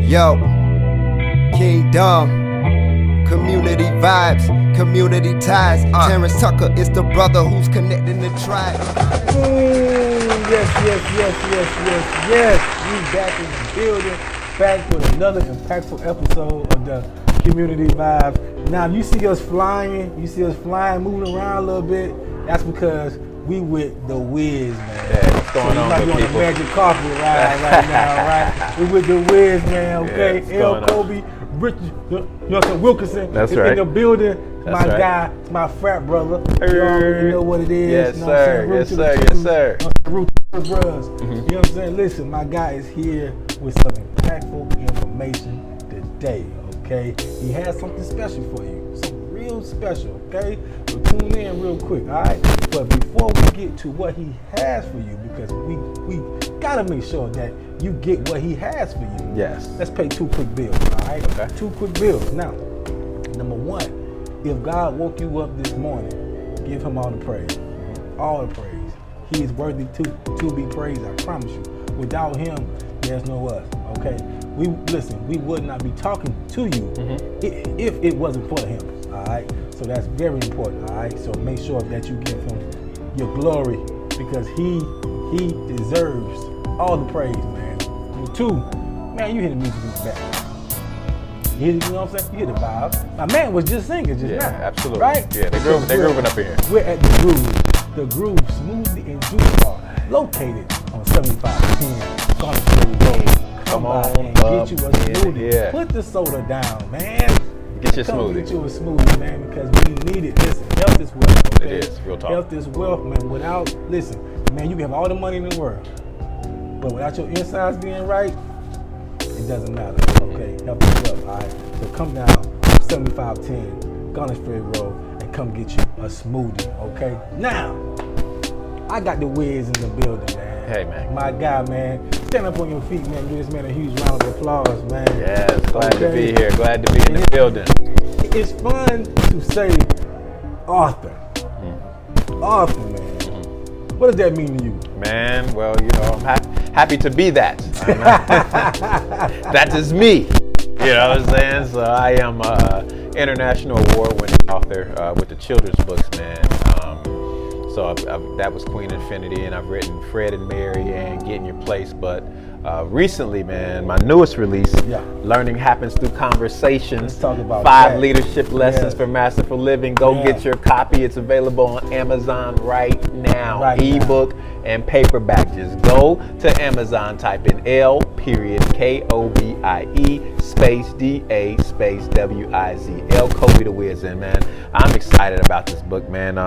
Yo, Kingdom, community vibes, community ties. Terrance Tucker is the brother who's connecting the tribe. Yes. We back in the building, back with another impactful episode of the Community Vibes. Now, you see us flying, moving around a little bit. That's because we with the Wiz, man. Yeah, what's going on with people? On the magic carpet ride right now, right? We with the Wiz, man, okay? Yeah, L Kobie, Richard, you know what I'm saying, Wilkinson That's is right. in the building. That's my right. guy, my frat brother. You already know what it is. Yes, you know what I'm saying? yes, sir. Root to the bros. You know what I'm saying? Listen, my guy is here with some impactful information today, okay? He has something special for you, something real special, okay? So tune in real quick, all right? But before we get to what he has for you, because we gotta make sure that you get what he has for you. Yes. Let's pay 2 quick bills, all right? Okay. 2 quick bills. Now, number 1, if God woke you up this morning, give him all the praise. All the praise. He is worthy to be praised, I promise you. Without him, there's no us, okay? We would not be talking to you if it wasn't for him, all right? So that's very important, all right? So make sure that you give him your glory because he deserves all the praise, man. Number 2, man, you hear the music in the back. You know what I'm saying? You hear the vibe. My man was just singing just now. Absolutely. Right? Yeah, they're grooving up in here. We're at the Groove. The Groove Smoothie and Juice Bar, located on 7510 Garfield Road. Come on and get you a smoothie. Yeah. Put the soda down, man. Get your Come smoothie. Get you a smoothie, man, because we need it. Listen, health is wealth. Okay? It is, real talk. Health is wealth, man. Listen, man, you can have all the money in the world, but without your insides being right, it doesn't matter, okay? Health is wealth, all right? So come down 7510 Garfield Road and come get you a smoothie, okay? Now, I got the Wiz in the building, man. Hey, man. My guy, man. Stand up on your feet, man. Give this man a huge round of applause, man. Yes, glad to be here. Glad to be in the And building. It's fun to say author. Author, man. What does that mean to you? Man, well, you know, I'm happy to be that. That is me. You know what I'm saying? So I am international award-winning author with the children's books, man. So that was Queen Infinity, and I've written Fred and Mary and Get in Your Place. But recently, man, my newest release, Learning Happens Through Conversations. Let's talk about 5 that. leadership lessons for masterful living. Go get your copy. It's available on Amazon right now. Ebook and paperback. Just go to Amazon, type in L.Kobie space D-A space W-I-Z. L Kobie da Wiz. And man, I'm excited about this book, man.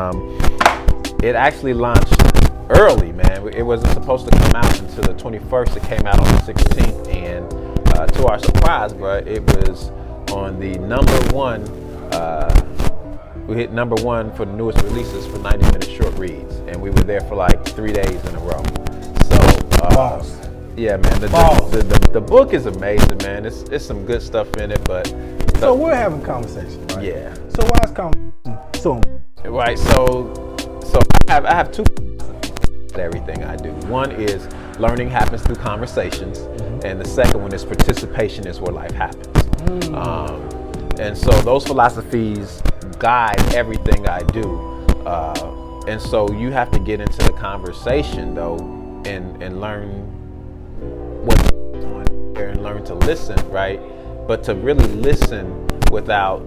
It actually launched early, man. It wasn't supposed to come out until the 21st. It came out on the 16th, and to our surprise, bro, it was on the #1. We hit #1 for the newest releases for 90-minute short reads, and we were there for like 3 days in a row. So, yeah, man, the book is amazing, man. It's some good stuff in it, but so we're having conversation, right? Yeah. So why is conversation so important? Right. So I have 2 everything I do. One is learning happens through conversations, and the second one is participation is where life happens. And so those philosophies guide everything I do. And so you have to get into the conversation though, and learn what's going on there and learn to listen, right? But to really listen without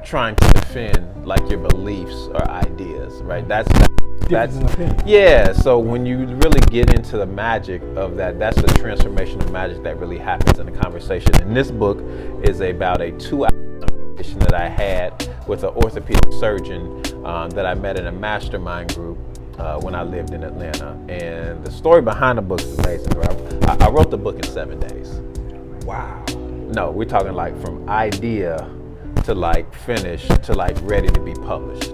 trying to defend like your beliefs or ideas, right? That's an opinion. Yeah. So when you really get into the magic of that, that's the transformational magic that really happens in a conversation. And this book is about a 2-hour conversation that I had with an orthopedic surgeon that I met in a mastermind group when I lived in Atlanta. And the story behind the book is amazing. Right? I wrote the book in 7 days. Wow. No, we're talking like from idea to like finish to like ready to be published.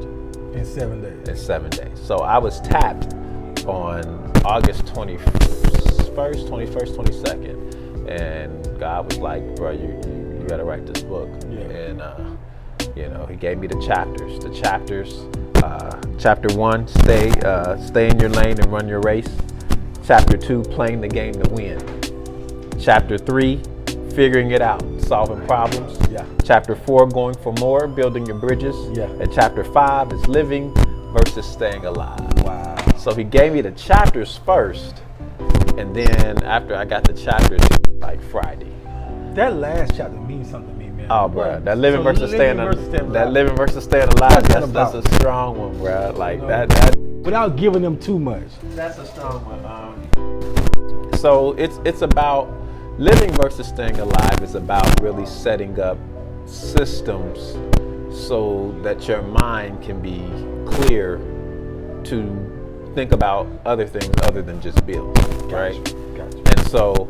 In 7 days. In 7 days. So I was tapped on August 21st, 22nd, and God was like, bro, you gotta write this book. Yeah. And you know, he gave me the chapters. Chapter 1, stay in your lane and run your race. Chapter 2, playing the game to win. Chapter 3, figuring it out, solving problems. Yeah. Chapter 4, going for more, building your bridges. Yeah. And chapter 5 is living versus staying alive. Wow. So he gave me the chapters first, and then after I got the chapters, like Friday. That last chapter means something to me, man. Oh, bro, that living versus staying alive. What's that That's about? a strong one, bro. Like You know, that. Without giving them too much. That's a strong one. So it's about living versus staying alive is about really setting up systems so that your mind can be clear to think about other things other than just bills, right? Gotcha. And so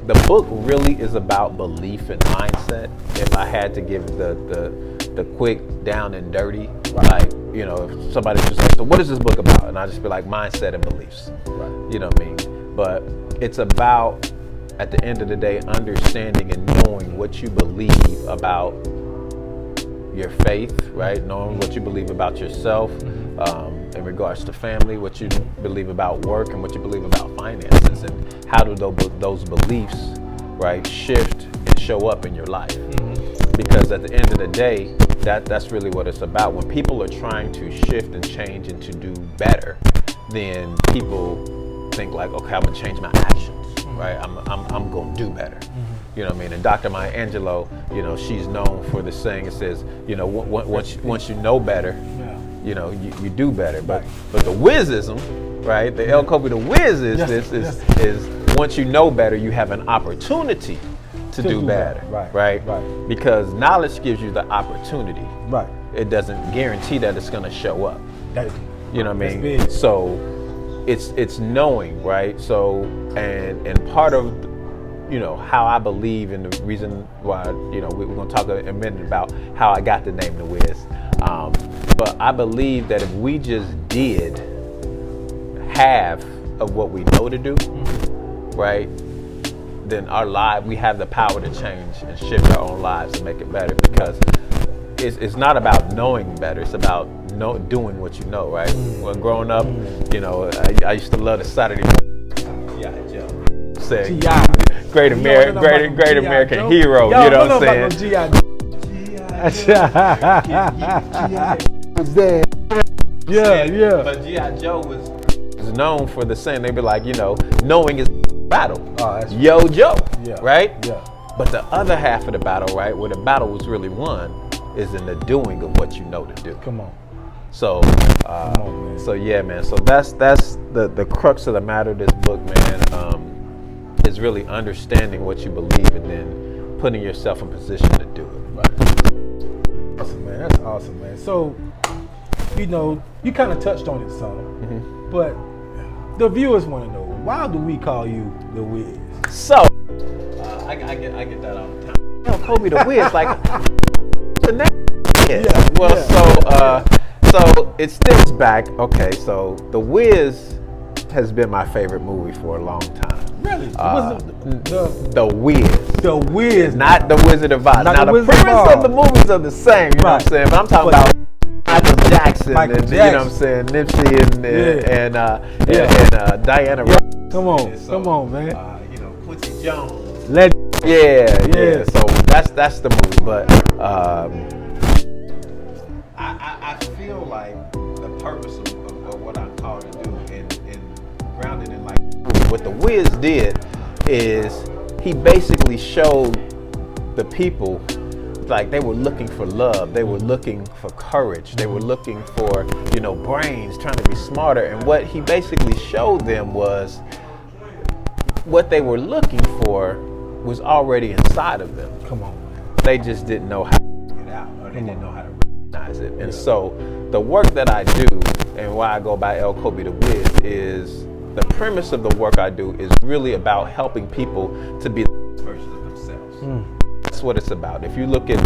the book really is about belief and mindset. If I had to give the quick down and dirty, like, you know, if somebody just like, so what is this book about? And I just be like, mindset and beliefs. Right. You know what I mean? But it's about, at the end of the day, understanding and knowing what you believe about your faith, right? Knowing what you believe about yourself, in regards to family, what you believe about work, and what you believe about finances, and how do those beliefs, right, shift and show up in your life. Because at the end of the day, that's really what it's about. When people are trying to shift and change and to do better, then people think like, okay, I'm gonna change my actions, right? I'm gonna do better. You know what I mean? And Dr. Maya Angelou, you know, she's known for the saying, it says, you know, once you know better, you know, you do better. But the Wizism, right? The L Kobie da Wiz is once you know better, you have an opportunity to do better, right? Because knowledge gives you the opportunity. Right. It doesn't guarantee that it's going to show up. You know what I mean? Big. So it's knowing, right? So and part of, you know, how I believe, and the reason why, you know, we're going to talk in a minute about how I got the name The Wiz. But I believe that if we just did half of what we know to do, right, then we have the power to change and shift our own lives and make it better. Because it's not about knowing better, it's about doing what you know, right? When growing up, you know, I used to love the Saturday saying great American hero, you know what I'm saying? Yeah. But G.I. Joe was known for the saying, they'd be like, you know, knowing is battle. Yo, Joe, right? Yeah. But the other half of the battle, right, where the battle was really won, is in the doing of what you know to do. Come on. So, so yeah, man. So that's the crux of the matter of this book, man. Is really understanding what you believe and then putting yourself in position to do it. Right. Awesome, man. That's awesome, man. So, you know, you kind of touched on it some, but the viewers want to know, why do we call you The Wiz? So, I get that all the time. Yo, Kobie da Wiz, like the name. Yeah. Well, so it stems back. Okay, so The Wiz has been my favorite movie for a long time. Really? The Wiz. The Wiz. Not The Wizard of Oz. Now, the premise of the movies are the same, you know what I'm saying? But I'm talking about Michael Jackson, you know what I'm saying? Nipsey and Diana Ross. Come on, man. You know, Quincy Jones. Yeah. So that's the movie. But I feel like the purpose of what I'm called to do and grounded in like what The Wiz did is he basically showed the people like they were looking for love, they were looking for courage, they were looking for, you know, brains, trying to be smarter. And what he basically showed them was what they were looking for was already inside of them. Come on. They just didn't know how to figure it out, or they didn't know how to recognize it. And so the work that I do and why I go by L Kobie da Wiz is the premise of the work I do is really about helping people to be the best versions of themselves. That's what it's about. If you look at,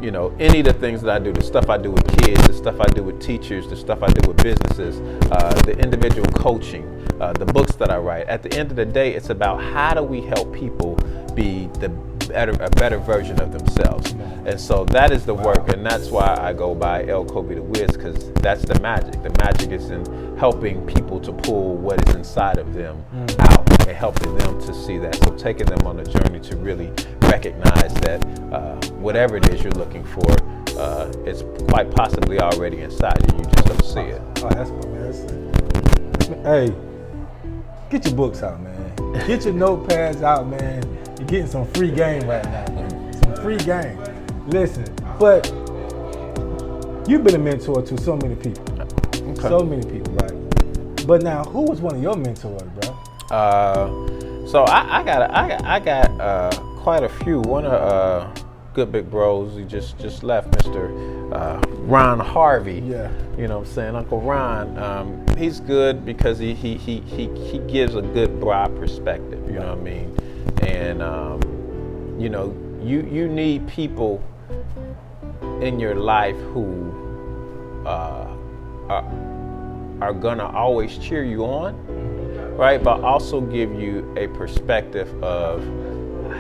you know, any of the things that I do, the stuff I do with kids, the stuff I do with teachers, the stuff I do with businesses, the individual coaching, the books that I write, at the end of the day, it's about how do we help people be the a better version of themselves. And so that is the work, and that's why I go by L Kobie da Wiz, because that's the magic. The magic is in helping people to pull what is inside of them out and helping them to see that. So taking them on a journey to really recognize that whatever it is you're looking for, it's quite possibly already inside you. You just don't see it. Oh, that's my man. Hey, get your books out, man. Get your notepads out, man. You're getting some free game right now, man. Some free game. Listen, but you've been a mentor to so many people. Okay. So many people, right? But now, who was one of your mentors, bro? So I got quite a few. One of good big bros, he just left, Mr. Ron Harvey. Yeah. You know what I'm saying? Uncle Ron, he's good because he gives a good broad perspective, you know what I mean? And you know, you need people in your life who are gonna always cheer you on, right? But also give you a perspective of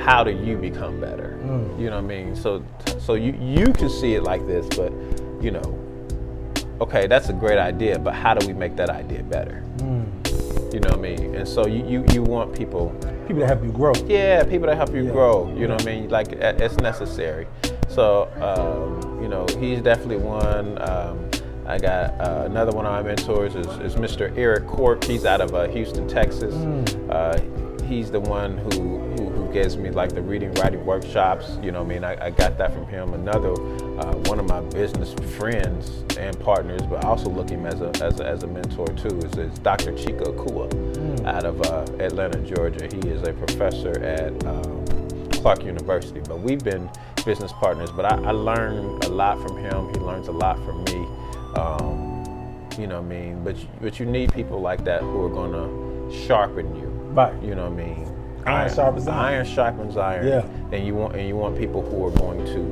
how do you become better? You know what I mean? So you can see it like this, but you know, okay, that's a great idea, but how do we make that idea better? You know what I mean? And so you want people to help you grow. Yeah, people to help you grow. You know what I mean? Like it's necessary. So you know, he's definitely one. I got another one of my mentors is Mr. Eric Court. He's out of Houston, Texas. He's the one who gives me like the reading, writing workshops. You know what I mean? I got that from him. Another one of my business friends and partners, but also look him as a mentor too, is Dr. Chika Akua out of Atlanta, Georgia. He is a professor at Clark University. But we've been business partners. But I learn a lot from him. He learns a lot from me. You know what I mean? But you need people like that who are gonna sharpen you. Right. You know what I mean? Iron sharpens iron. Iron sharpens iron. Yeah. And you want people who are going to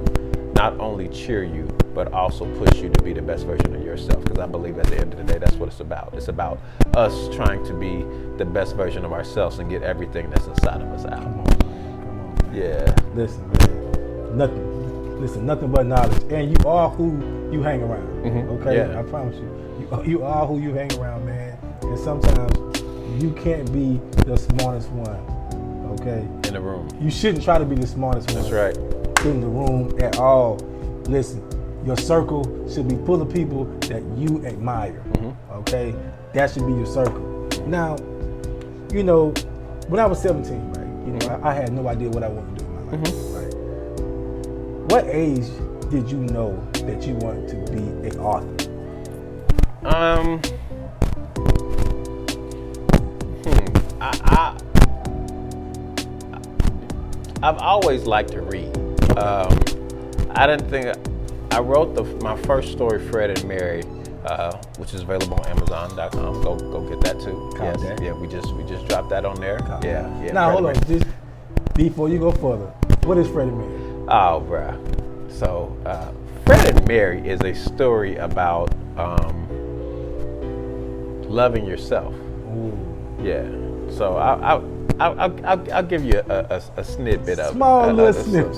not only cheer you, but also push you to be the best version of yourself. Because I believe at the end of the day, that's what it's about. It's about us trying to be the best version of ourselves and get everything that's inside of us out. Come on, man. Yeah. Listen, man. Nothing but knowledge. And you are who you hang around. Okay? Yeah. I promise you. You are who you hang around, man. And sometimes you can't be the smartest one. Okay? In the room. You shouldn't try to be the smartest one. That's right. In the room at all. Listen, your circle should be full of people that you admire. Okay? That should be your circle. Now, you know, when I was 17, right? You know, I had no idea what I wanted to do in my life. Right? What age did you know that you wanted to be an author? I've always liked to read. I didn't think I wrote my first story, Fred and Mary, which is available on Amazon.com. Go get that too. Yes, yeah, we just dropped that on there. Yeah. Now hold on, just before you go further, what is Fred and Mary? Oh, bruh. So Fred and Mary is a story about loving yourself. Ooh. Yeah. So I'll give you a snippet of small little snippet.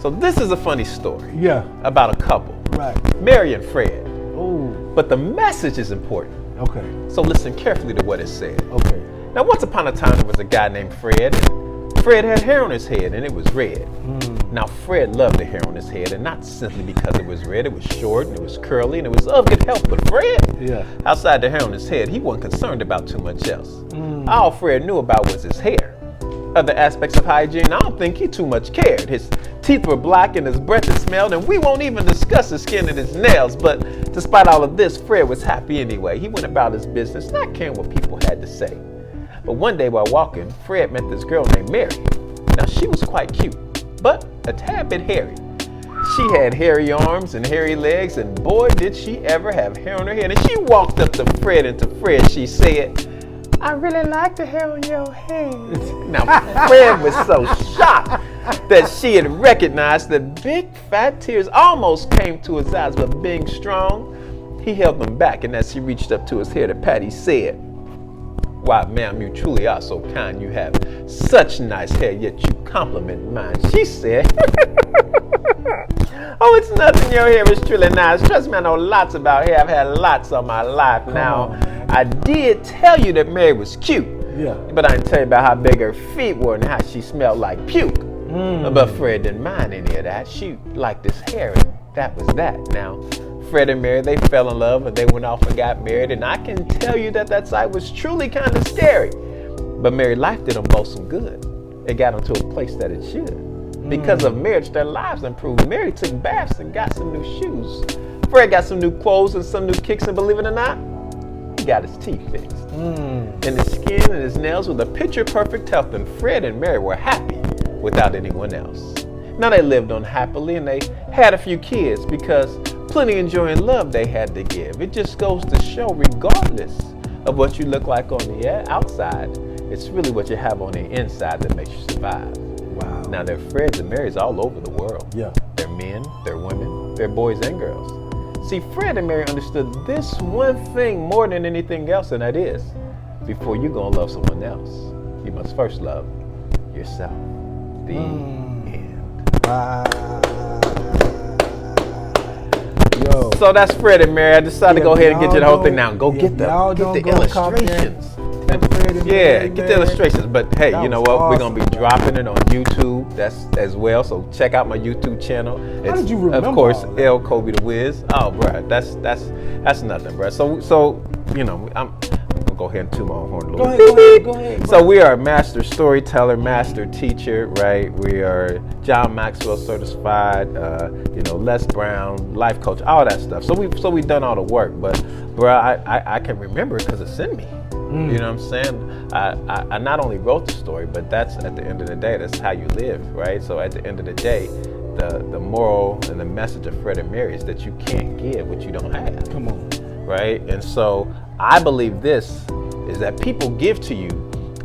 So this is a funny story. Yeah. About a couple. Right. Mary and Fred. Ooh. But the message is important. Okay. So listen carefully to what it said. Okay. Now, once upon a time, there was a guy named Fred. And Fred had hair on his head, and it was red. Now, Fred loved the hair on his head, and not simply because it was red. It was short, and it was curly, and it was of good health. But Fred, outside the hair on his head, he wasn't concerned about too much else. All Fred knew about was his hair. Other aspects of hygiene, I don't think he too much cared. His teeth were black, and his breath had smelled, and we won't even discuss his skin and his nails. But despite all of this, Fred was happy anyway. He went about his business, not caring what people had to say. But one day while walking, Fred met this girl named Mary. Now, she was quite cute, but a tad bit hairy. She had hairy arms and hairy legs, and boy, did she ever have hair on her head. And she walked up to Fred, and to Fred she said, "I really like the hair on your head." Now, Fred was so shocked that she had recognized that big fat tears almost came to his eyes, but being strong, he held them back. And as she reached up to his hair to pat, he said, Why, ma'am, you truly are so kind. You have such nice hair, yet you compliment mine. She said, oh, it's nothing. Your hair is truly nice. Trust me, I know lots about hair. I've had lots of my life. Now, I did tell you that Mary was cute. Yeah. But I didn't tell you about how big her feet were and how she smelled like puke. But Fred didn't mind any of that. She liked his hair, and that was that. Now, Fred and Mary, they fell in love and they went off and got married. And I can tell you that sight was truly kind of scary. But married life did them both some good. It got them to a place that it should. Because of marriage, their lives improved. Mary took baths and got some new shoes. Fred got some new clothes and some new kicks, and believe it or not, he got his teeth fixed. And his skin and his nails were the picture perfect health, and Fred and Mary were happy without anyone else. Now they lived on happily, and they had a few kids because plenty enjoying love they had to give. It just goes to show, regardless of what you look like on the outside, it's really what you have on the inside that makes you survive. Wow. Now they're Freds and Marys all over the world. Yeah. They're men, they're women, they're boys and girls. See, Fred and Mary understood this one thing more than anything else, and that is, before you gonna love someone else, you must first love yourself. The end. Yo. So that's Fred and Mary. I decided to go ahead and get you the whole thing now. Go get the illustrations. Get the illustrations. But hey, you know what? Awesome. We're gonna be dropping it on YouTube. That's as well. So check out my YouTube channel. How did you remember? Of course, L Kobie da Wiz. Oh, bro, that's nothing, bro. So you know, I'm gonna go ahead and toot my own horn a little bit. Go ahead. So we are a master storyteller, master teacher, right? We are John Maxwell certified, Les Brown, life coach, all that stuff. So we've done all the work, but bro, I can remember it because it's in me. You know what I'm saying? I not only wrote the story, but that's at the end of the day, that's how you live, right? So at the end of the day, the moral and the message of Fred and Mary is that you can't give what you don't have. Come on. Right? And so I believe this is that people give to you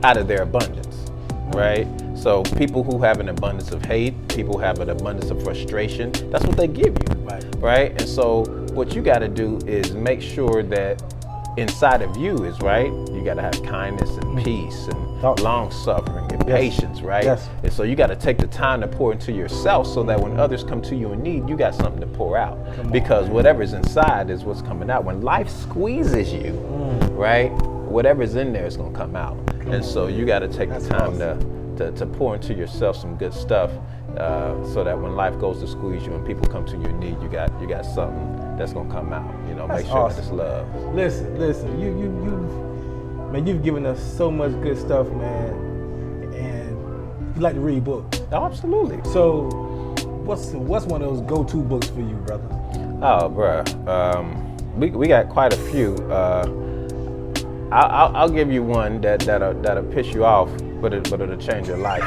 out of their abundance, right? So people who have an abundance of hate, people who have an abundance of frustration, that's what they give you, right? And so what you got to do is make sure that inside of you is right. You got to have kindness and peace and long suffering and patience, right? Yes. And so you got to take the time to pour into yourself so that when others come to you in need, you got something to pour out. Because whatever's inside is what's coming out. When life squeezes you, right? Whatever's in there is going to come out. And so you got to take the time to pour into yourself some good stuff so that when life goes to squeeze you and people come to you in need, you got something that's going to come out. That's make sure awesome. that it's love. Listen, you've given us so much good stuff, man, and you like to read books. Oh, absolutely. So, what's one of those go-to books for you, brother? Oh, bruh, we got quite a few. I'll give you one that'll piss you off, but it'll change your life.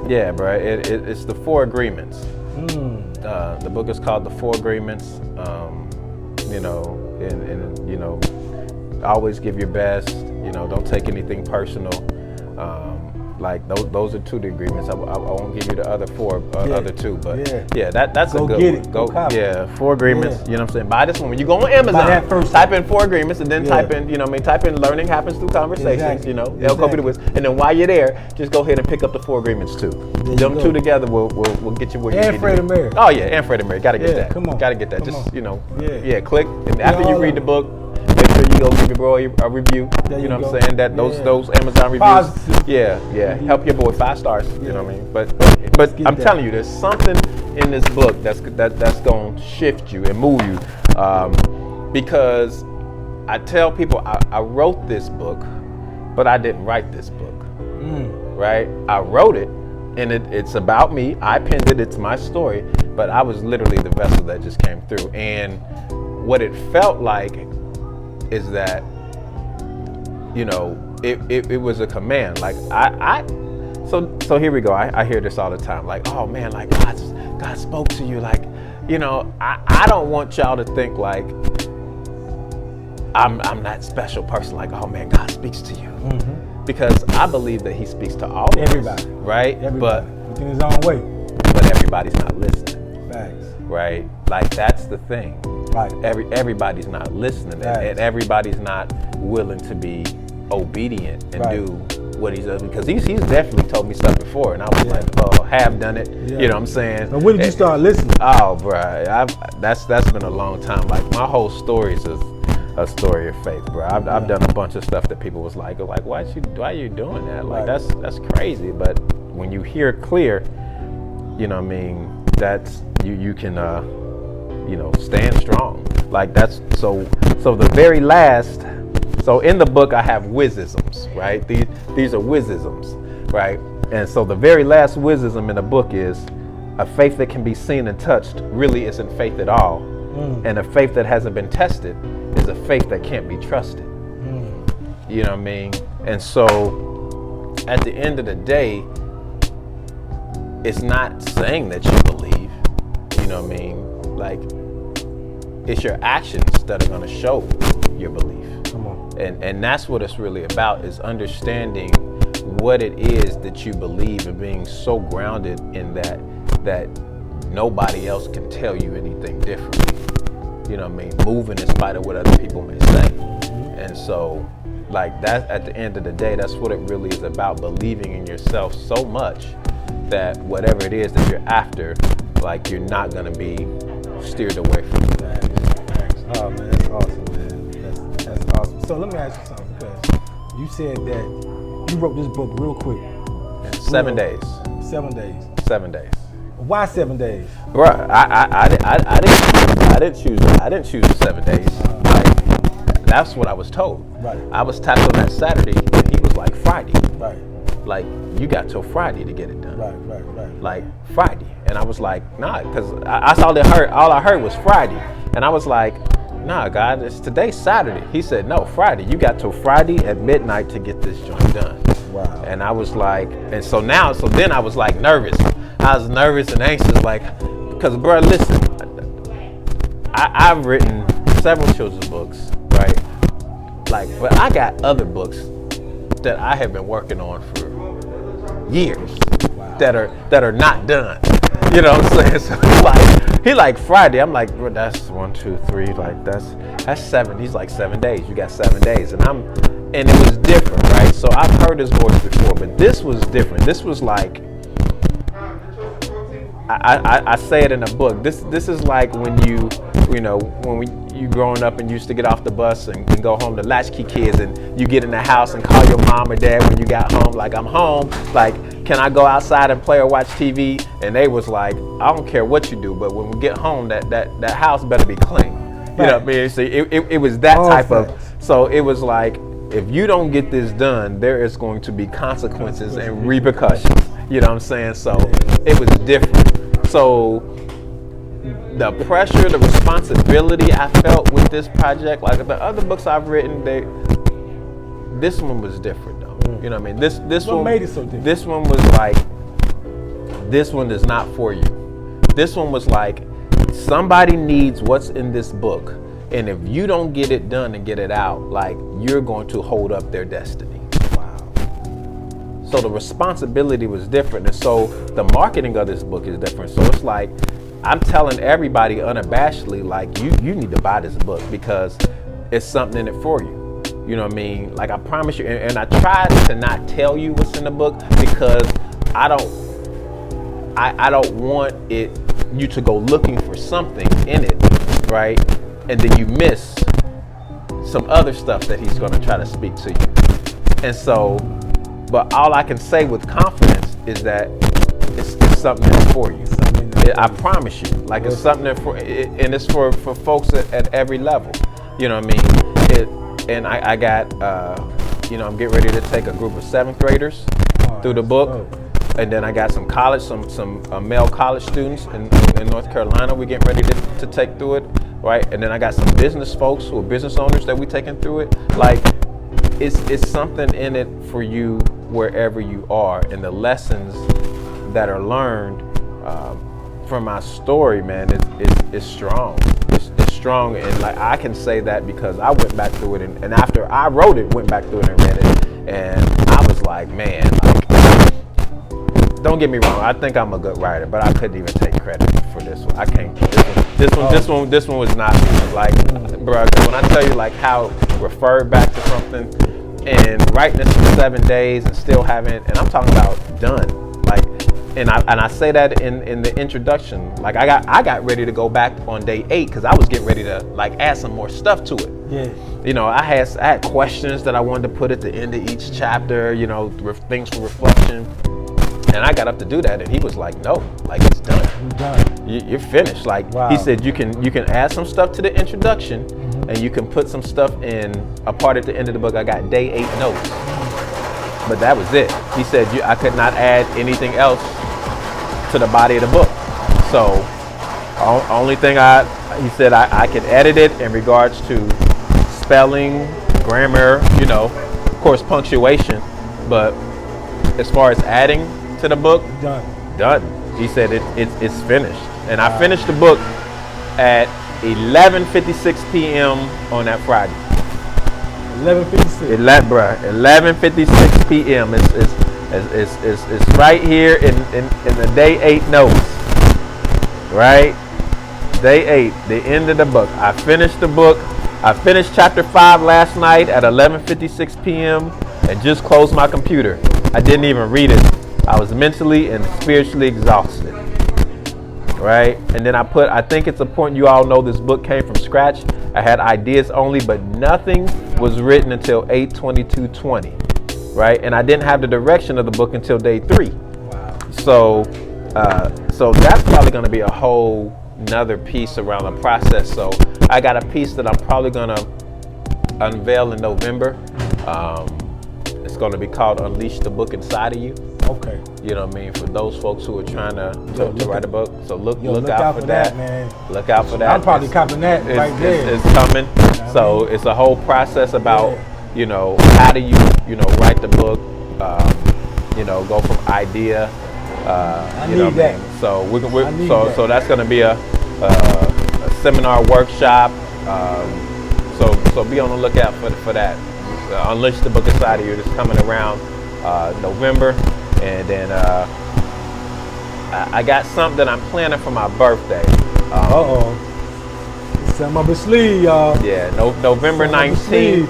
Yeah, bruh, it's the 4 Agreements. The book is called The 4 Agreements. Always give your best. Don't take anything personal. Like those are 2 agreements. I won't give you the other 4, other 2, but that's a good one. 4 Agreements. You know what I'm saying? Buy this one when you go on Amazon. Type in 4 Agreements and then type in, type in learning happens through conversations. L Kobie da Wiz. And then while you're there, just go ahead and pick up the 4 Agreements too. Them 2 together will get you where you need to be. And Fred and Mary. Oh yeah, and Fred and Mary. Gotta get that. Come on. Gotta get that. Come Just click, and after you read the book, make sure you go give your boy a review. You know what I'm saying? That those Amazon reviews. Positive. Yeah. Help your boy 5 stars. You know what I mean? But I'm telling you, there's something in this book that's gonna shift you and move you. Because I tell people I wrote this book, but I didn't write this book. Right? I wrote it, and it's about me. I penned it. It's my story. But I was literally the vessel that just came through. And what it felt like is that, it was a command. Like so here we go. I hear this all the time. Like, oh man, like God spoke to you. Like, I don't want y'all to think like I'm that special person. Like, oh man, God speaks to you. Because I believe that He speaks to all of everybody. us, right? Everybody. In His own way. But everybody's not listening. Facts. Right? Like, that's the thing. Right. Everybody's not listening, and everybody's not willing to be obedient and do what he does, because he's definitely told me stuff before, and I was like, oh, have done it. You know what I'm saying? And when did you start listening? Oh, bro, that's been a long time. Like, my whole story is a story of faith, bro. I've done a bunch of stuff that people was like, why are you doing that? Like, that's crazy. But when you hear clear, you know what I mean, that's you can stand strong. Like, that's so the very last. So in the book I have wizisms, right? These are wizisms, right? And so the very last wizism in the book is a faith that can be seen and touched really isn't faith at all. And a faith that hasn't been tested is a faith that can't be trusted. You know what I mean? And so at the end of the day, it's not saying that you believe, you know what I mean? Like, it's your actions that are gonna show your belief. Come on. And that's what it's really about, is understanding what it is that you believe and being so grounded in that nobody else can tell you anything differently. You know what I mean? Moving in spite of what other people may say. And so, like, that at the end of the day, that's what it really is about, believing in yourself so much that whatever it is that you're after, like, you're not gonna be steered away from that. Oh man, that's awesome, man. That's awesome. So let me ask you something, because you said that you wrote this book real quick. In 7 days. 7 days. 7 days. Why 7 days? Bruh, I didn't choose the 7 days. Like, that's what I was told. Right. I was tapped on that Saturday, and he was like, Friday. Right. Like, you got till Friday to get it done. Right. Like, Friday. And I was like, nah, because all I heard was Friday. And I was like, nah, God, it's today's Saturday. He said, no, Friday. You got till Friday at midnight to get this joint done. Wow. And I was like, and so then I was like nervous. I was nervous and anxious, like, because, bro, listen, I've written several children's books, right? Like, but I got other books that I have been working on for years that are not done. You know what I'm saying? So he like Friday. I'm like, bro, that's 1, 2, 3. Like, that's 7. He's like 7 days. You got 7 days, and it was different, right? So I've heard his voice before, but this was different. This was like, I say it in the book. This is like when you growing up and used to get off the bus and go home, the latchkey kids, and you get in the house and call your mom or dad when you got home, like, I'm home, like, can I go outside and play or watch TV? And they was like, I don't care what you do, but when we get home, that house better be clean. You know what I mean? So it was that type of, so it was like, if you don't get this done, there is going to be consequences and repercussions. You know what I'm saying? So it was different. So the pressure, the responsibility I felt with this project, like the other books I've written, this one was different though. You know what I mean? This what one made it so different? This one was like, this one is not for you. This one was like, somebody needs what's in this book, and if you don't get it done and get it out, like, you're going to hold up their destiny. Wow. So the responsibility was different, and so the marketing of this book is different. So it's like, I'm telling everybody unabashedly, like, you need to buy this book because it's something in it for you. You know what I mean? Like, I promise you, and I tried to not tell you what's in the book because I don't want you to go looking for something in it, right? And then you miss some other stuff that he's going to try to speak to you. And so, but all I can say with confidence is that it's something that's for you. I promise you, like, it's something that and it's for folks at every level. You know what I mean? And I got, I'm getting ready to take a group of 7th graders through the book. And then I got some male college students in North Carolina we're getting ready to take through it, right? And then I got some business folks who are business owners that we're taking through it. Like, it's something in it for you wherever you are. And the lessons that are learned from my story, man, it's strong. It's strong, and like, I can say that because I went back through it, and after I wrote it, went back through it and read it, and I was like, man, like, don't get me wrong, I think I'm a good writer, but I couldn't even take credit for this one. I can't. This one was not me. Like, bro, when I tell you like how referred back to something and writing this for 7 days and still haven't, and I'm talking about done. Like, and I say that in the introduction. Like, I got ready to go back on day 8 because I was getting ready to like add some more stuff to it. Yeah. You know, I had questions that I wanted to put at the end of each chapter. You know, things for reflection. And I got up to do that, and he was like, "No, like it's done. You're done. You're finished." Like he said, you can add some stuff to the introduction, and you can put some stuff in a part at the end of the book. I got day 8 notes, but that was it. He said I could not add anything else to the body of the book. So only thing he said I could edit it in regards to spelling, grammar, you know, of course punctuation, but as far as adding to the book, done. He said it's finished, and I finished the book at 11:56 p.m. on that Friday. 11:56. 11:56 p.m. It's right here in the day 8 notes. Right, day 8, the end of the book. I finished the book. I finished chapter 5 last night at 11:56 p.m. and just closed my computer. I didn't even read it. I was mentally and spiritually exhausted. Right? And then I think it's important you all know this book came from scratch. I had ideas only, but nothing was written until 8/22/20. Right? And I didn't have the direction of the book until day 3. Wow. So that's probably going to be a whole nother piece around the process. So I got a piece that I'm probably going to unveil in November. It's going to be called Unleash the Book Inside of You. Okay. You know what I mean? For those folks who are trying to write a book. So look out for that, man. Look out for that. I'm probably copying that right there. It's coming. So it's a whole process about, you know, how do you write the book, you know, go from idea. I you need know that. I mean? So that's going to be a seminar workshop. So be on the lookout for that. Unleash the Book Inside of You. It's coming around November, and then I got something that I'm planning for my birthday. Something up his sleeve, y'all. Yeah, November 19th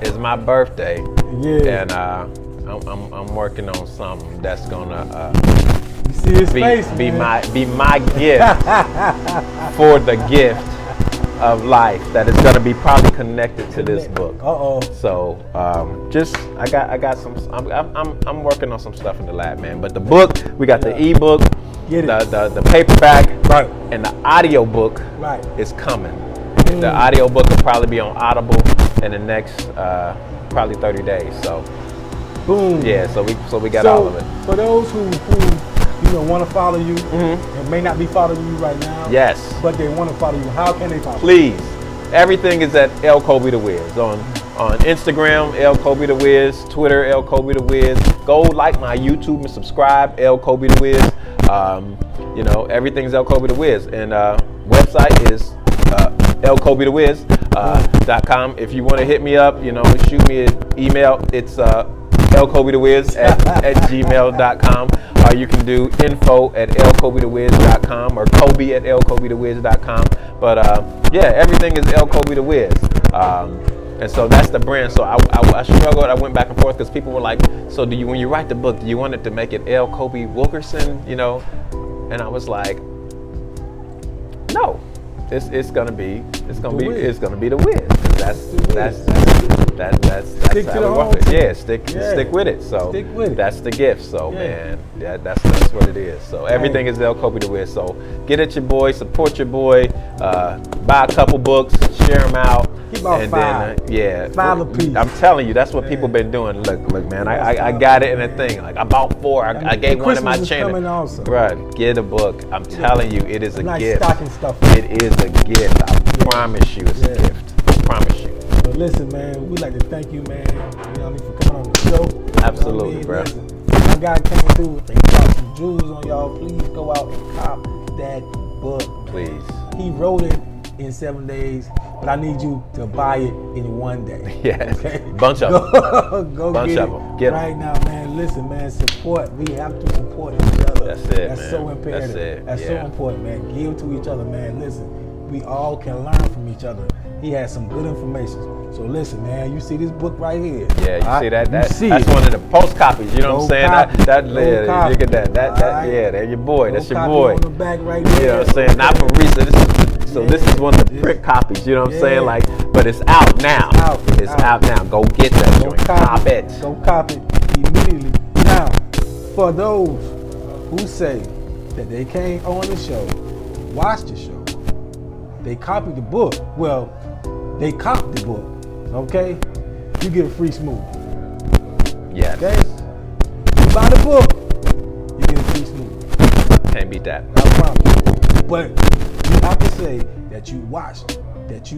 is my birthday. Yeah. And I'm working on something that's gonna you see his face, be man. my gift for the gift of life that is gonna be probably connected to this book. So I got some. I'm working on some stuff in the lab, man. But the book, we got the ebook, the paperback, right, and the audio book is coming. The audio book will probably be on Audible in the next probably 30 days. So boom. Yeah. So we got all of it. For those who want to follow you and may not be following you right now. Yes. But they want to follow you. How can they follow you? Please. Everything is at L Kobie da Wiz on Instagram, L Kobie da Wiz, Twitter, L Kobie da Wiz. Go like my YouTube and subscribe, L Kobie da Wiz. You know, everything's L Kobie da Wiz, and website is lkobiedawiz.com. If you want to hit me up, you know, shoot me an email. It's lkobiedawiz at gmail.com. Or you can do info@lkobiedawiz.com or Kobie@lkobiedawiz.com. But yeah, everything is L Kobie da Wiz. And so that's the brand. So I struggled. I went back and forth because people were like, so when you write the book, do you want it to make it L Kobie Wilkerson, you know? And I was like, no. It's gonna be the Wiz. That's how we walk it. Yeah, stick with it. So that's the gift. So man, that's what it is. So everything is L Kobie da Wiz. So get at your boy, support your boy, buy a couple books, share them out. Keep on five. Then, 5 a piece. I'm telling you, that's what people been doing. Look, man, I got it in a thing. Like I bought 4. I gave one to my channel. Bruh, get a book. I'm telling you, it is a gift. Stocking stuff. It is a gift. I promise you, it's a gift. I promise you. But listen, man, we'd like to thank you, man, for coming on the show. Absolutely, bro. My guy came through and dropped some jewels on y'all. Please go out and cop that book. Please. He wrote it in 7 days, but I need you to buy it in 1 day. Yes. Okay? Bunch of them. Go Bunch get of it them. Get 'em. right now, man. Listen, man, support. We have to support each other. That's it, That's man. so imperative. That's it. That's so Yeah. important, man. Give to each other, man. Listen, we all can learn from each other. He has some good information. So listen, man, you see this book right here. Yeah, you see that? You see That's it. one of the post copies. You know what I'm saying? Copy. Yeah, Copy. look at that. Alright. Yeah, that's your boy. That's your Copy boy. on the back right You there. know what I'm saying? Not from research. So this is one of the Yeah. print copies. You know what I'm Yeah. saying? Like, but it's out now. It's out now. Go get that Go joint. Cop it. Go copy it immediately. Now, for those who say that they came on the show, watch the show, they copied the book. Well, they copied the book. Okay, you get a free smooth. Yes. Okay, you buy the book, you get a free smooth. Can't beat that. I promise. But you have to say that you watched this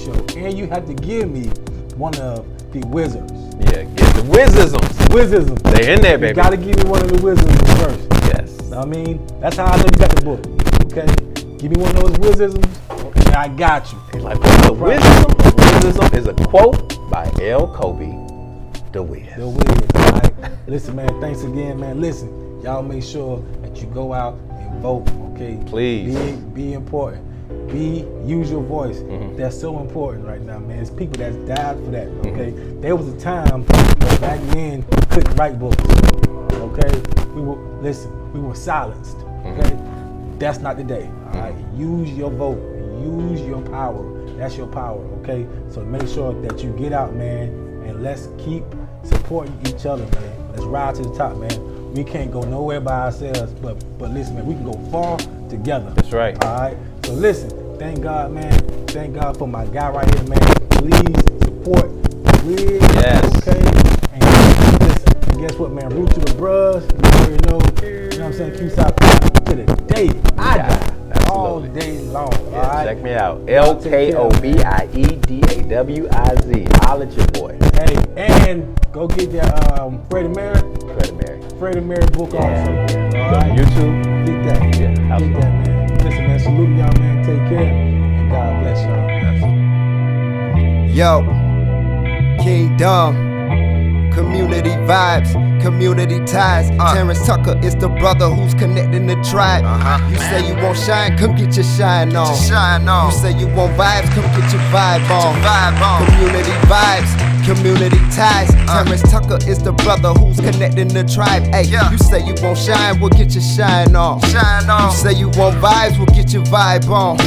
show, and you have to give me one of the wizards. Yeah, get the wizisms. Wizards. They in there, baby. You gotta give me one of the wizards first. Yes. I mean, that's how I know you got the book. Okay, give me one of those wizards. Okay, I got you. Like what's the wisdom? Wisdom is a quote by L Kobie da Wiz. The Wiz. All right. Listen, man. Thanks again, man. Listen, y'all make sure that you go out and vote. Okay. Please. Be important. Use your voice. That's so important right now, man. It's people that died for that. Okay. There was a time where back then we couldn't write books. Okay. We were silenced. Okay. That's not the day. All right. Use your vote. Use your power. That's your power. Okay. So make sure that you get out, man, and let's keep supporting each other, man. Let's ride to the top, man. We can't go nowhere by ourselves, but listen, man, we can go far together. That's right. All right. So listen, thank God, man. Thank God for my guy right here, man. Please support Wiz. Yes. Okay. And listen, and guess what, man? Root to the bros. You already know. You know what I'm saying? Keep out to the day I die. All absolutely. day long. Yeah, all right. check me out. LKOBIEDAWIZ. Holla at your boy. Hey, and go get that Freddie Merry book also. All Go to right. YouTube. Get that. Yeah, Get absolutely. that, man. Listen, man. Salute y'all, man. Take care. And God bless y'all. Yo, Kingdom, community vibes, community ties. Terrance Tucker is the brother who's connecting the tribe. You say you won't shine, come get your shine on. You say you want vibes, come get your vibe on. Community vibes, community ties. Terrance Tucker is the brother who's connecting the tribe. Hey, you say you won't shine, we'll get your shine on. You say you want vibes, we'll get your vibe on.